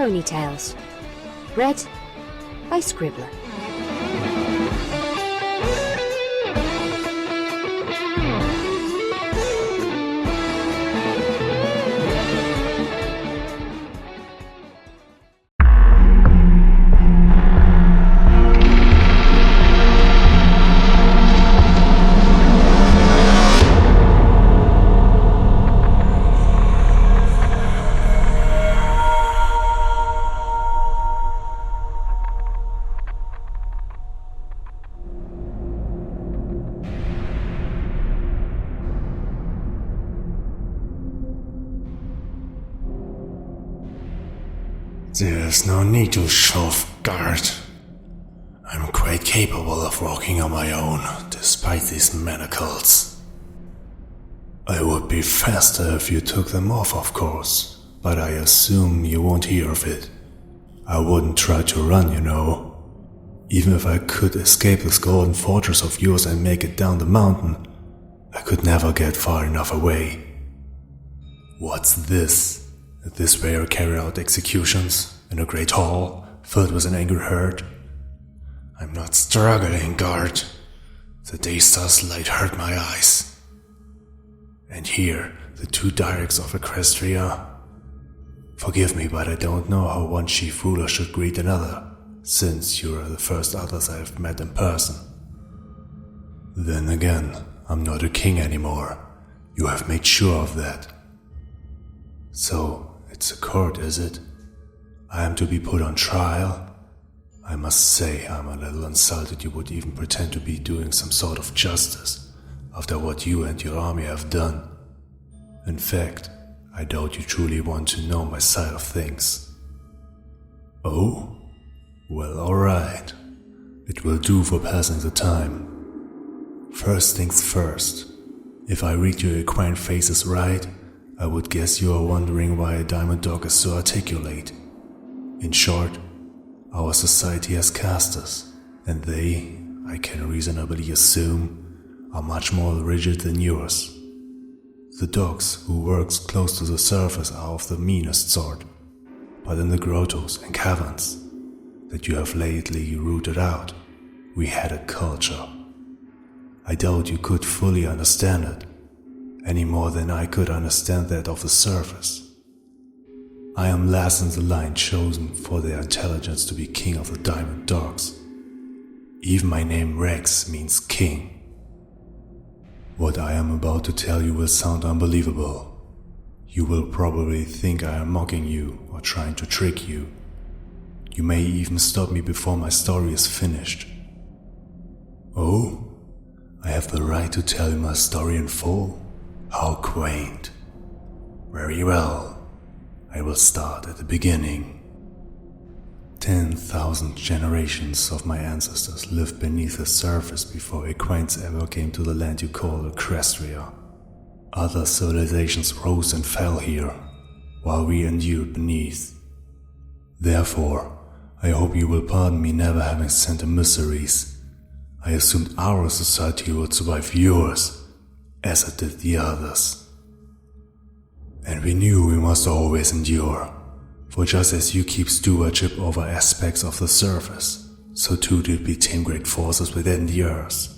Pony Tales. Read by Scribbler. There's no need to shove guard. I'm quite capable of walking on my own, despite these manacles. I would be faster if you took them off, of course, but I assume you won't hear of it. I wouldn't try to run, you know. Even if I could escape this golden fortress of yours and make it down the mountain, I could never get far enough away. What's this? Is this where you carry out executions? In a great hall, filled with an angry herd? I'm not struggling, guard. The daystar's light hurt my eyes. And here, the two directs of Equestria. Forgive me, but I don't know how one chief ruler should greet another, since you are the first others I have met in person. Then again, I'm not a king anymore. You have made sure of that. So, it's a court, is it? I am to be put on trial? I must say I'm a little insulted you would even pretend to be doing some sort of justice after what you and your army have done. In fact, I doubt you truly want to know my side of things. Oh? Well, alright. It will do for passing the time. First things first. If I read your equine faces right, I would guess you are wondering why a diamond dog is so articulate. In short, our society has casters, and they, I can reasonably assume, are much more rigid than yours. The dogs who work close to the surface are of the meanest sort, but in the grottos and caverns that you have lately rooted out, we had a culture. I doubt you could fully understand it, any more than I could understand that of the surface. I am last in the line chosen for their intelligence to be king of the diamond dogs. Even my name Rex means king. What I am about to tell you will sound unbelievable. You will probably think I am mocking you or trying to trick you. You may even stop me before my story is finished. Oh, I have the right to tell you my story in full? How quaint. Very well, I will start at the beginning. 10,000 generations of my ancestors lived beneath the surface before equines ever came to the land you call Equestria. Other civilizations rose and fell here, while we endured beneath. Therefore, I hope you will pardon me never having sent emissaries. I assumed our society would survive yours, as it did the others. And we knew we must always endure, for just as you keep stewardship over aspects of the surface, so too did we tame great forces within the earth.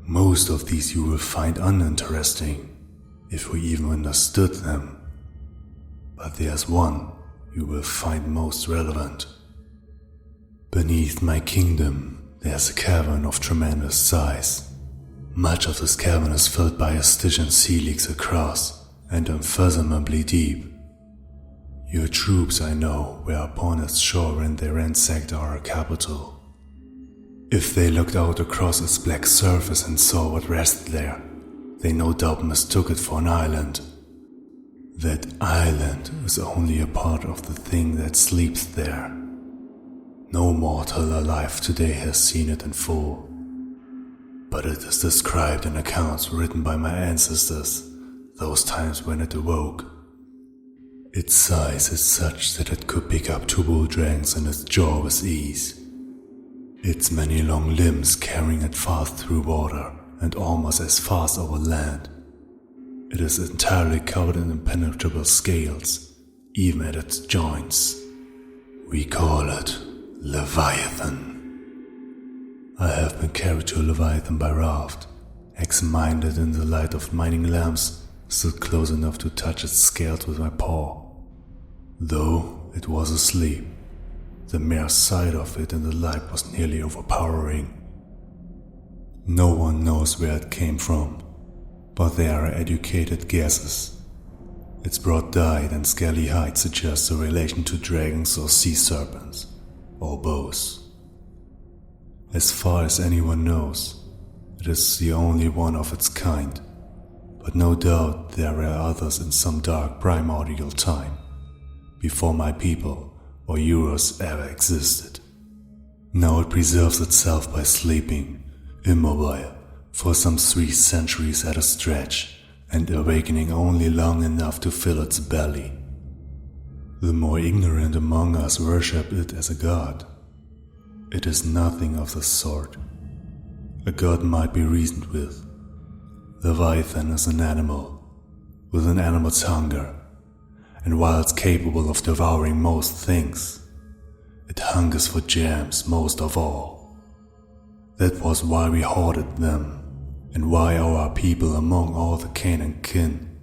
Most of these you will find uninteresting, if we even understood them. But there's one you will find most relevant. Beneath my kingdom, there's a cavern of tremendous size. Much of this cavern is filled by a Stygian sea leaks across, and unfathomably deep. Your troops, I know, were upon its shore when they ransacked our capital. If they looked out across its black surface and saw what rested there, they no doubt mistook it for an island. That island is only a part of the thing that sleeps there. No mortal alive today has seen it in full. But it is described in accounts written by my ancestors, those times when it awoke. Its size is such that it could pick up 2 bull dragons in its jaw with ease. Its many long limbs carrying it fast through water and almost as fast over land. It is entirely covered in impenetrable scales, even at its joints. We call it Leviathan. I have been carried to Leviathan by raft, examined it in the light of mining lamps, stood close enough to touch its scales with my paw. Though it was asleep, the mere sight of it in the light was nearly overpowering. No one knows where it came from, but there are educated guesses. Its broad dyed and scaly hide suggests a relation to dragons or sea serpents, or both. As far as anyone knows, it is the only one of its kind, but no doubt there were others in some dark primordial time, before my people or Euros ever existed. Now it preserves itself by sleeping, immobile, for some 3 centuries at a stretch, and awakening only long enough to fill its belly. The more ignorant among us worship it as a god. It is nothing of the sort. A god might be reasoned with. Leviathan is an animal, with an animal's hunger, and while it's capable of devouring most things, it hungers for gems most of all. That was why we hoarded them, and why our people among all the Canaan kin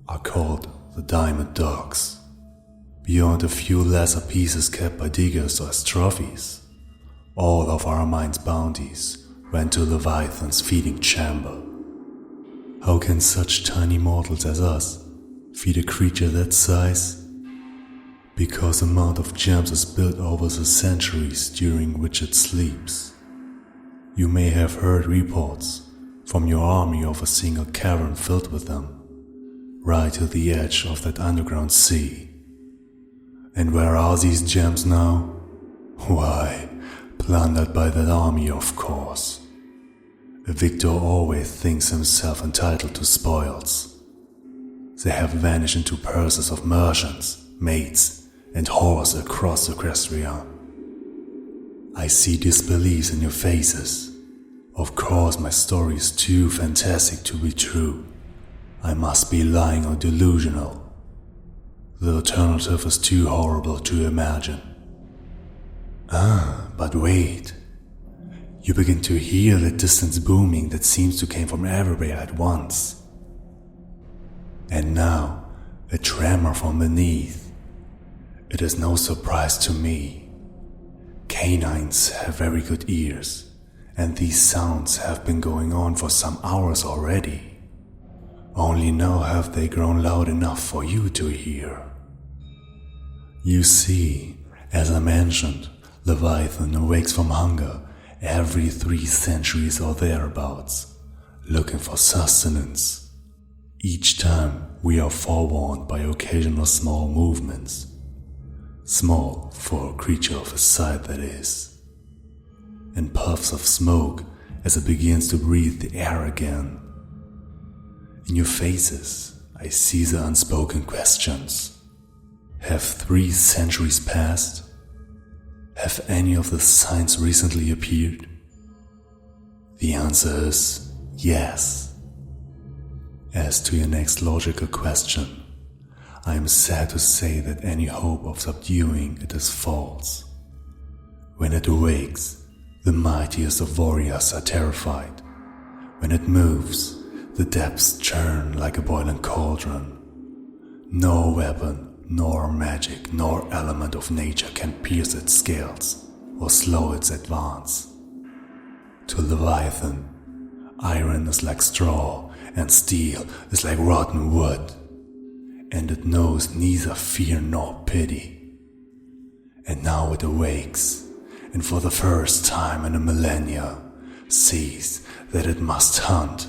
are called the Diamond Dogs. Beyond a few lesser pieces kept by diggers as trophies, all of our mine's bounties went to Leviathan's feeding chamber. How can such tiny mortals as us feed a creature that size? Because the amount of gems is built over the centuries during which it sleeps. You may have heard reports from your army of a single cavern filled with them, right to the edge of that underground sea. And where are these gems now? Why, plundered by that army, of course. A victor always thinks himself entitled to spoils. They have vanished into purses of merchants, maids, and whores across Equestria. I see disbelief in your faces. Of course my story is too fantastic to be true. I must be lying or delusional. The alternative is too horrible to imagine. But wait. You begin to hear the distant booming that seems to come from everywhere at once. And now, a tremor from beneath. It is no surprise to me. Canines have very good ears, and these sounds have been going on for some hours already. Only now have they grown loud enough for you to hear. You see, as I mentioned, Leviathan awakes from hunger every 3 centuries or thereabouts, looking for sustenance. Each time we are forewarned by occasional small movements. Small for a creature of his size, that is. And puffs of smoke as it begins to breathe the air again. In your faces, I see the unspoken questions. Have 3 centuries passed? Have any of the signs recently appeared? The answer is yes. As to your next logical question, I am sad to say that any hope of subduing it is false. When it awakes, the mightiest of warriors are terrified. When it moves, the depths churn like a boiling cauldron. No weapon, nor magic, nor element of nature can pierce its scales or slow its advance. To Leviathan, iron is like straw and steel is like rotten wood, and it knows neither fear nor pity. And now it awakes, and for the first time in a millennia, sees that it must hunt.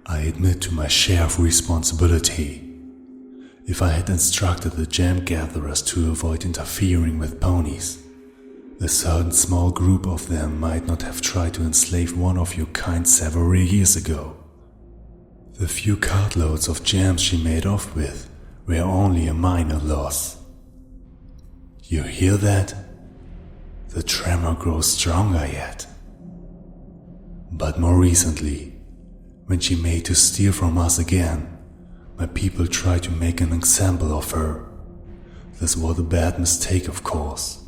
I admit to my share of responsibility. If I had instructed the gem gatherers to avoid interfering with ponies, a certain small group of them might not have tried to enslave one of your kind several years ago. The few cartloads of gems she made off with were only a minor loss. You hear that? The tremor grows stronger yet. But more recently, when she made to steal from us again, My people tried to make an example of her. This was a bad mistake, of course,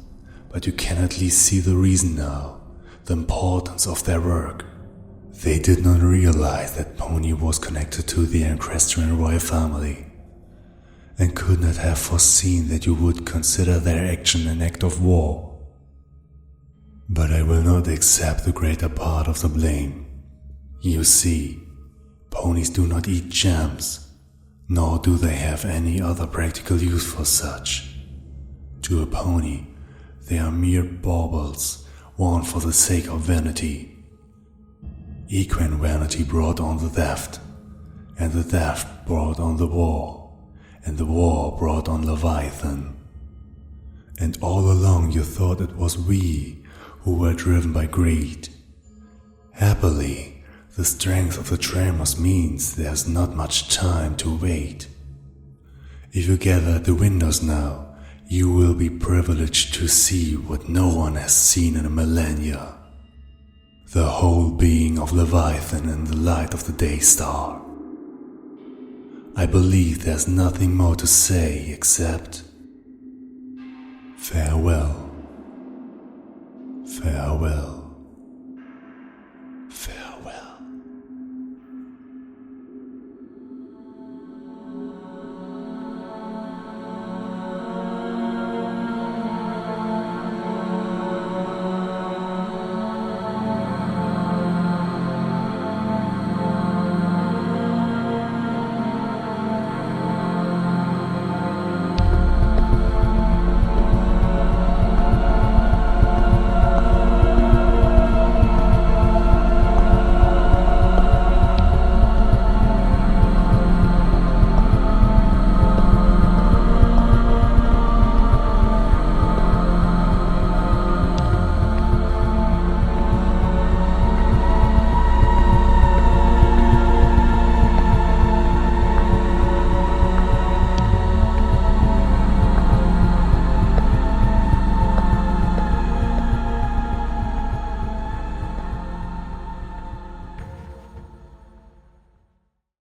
but you can at least see the reason now, the importance of their work. They did not realize that Pony was connected to the Equestrian royal family, and could not have foreseen that you would consider their action an act of war. But I will not accept the greater part of the blame. You see, ponies do not eat gems, nor do they have any other practical use for such. To a pony, they are mere baubles, worn for the sake of vanity. Equine vanity brought on the theft, and the theft brought on the war, and the war brought on Leviathan. And all along you thought it was we who were driven by greed. Happily, the strength of the tremors means there's not much time to wait. If you gather at the windows now, you will be privileged to see what no one has seen in a millennia. The whole being of Leviathan in the light of the day star. I believe there's nothing more to say except farewell. Farewell.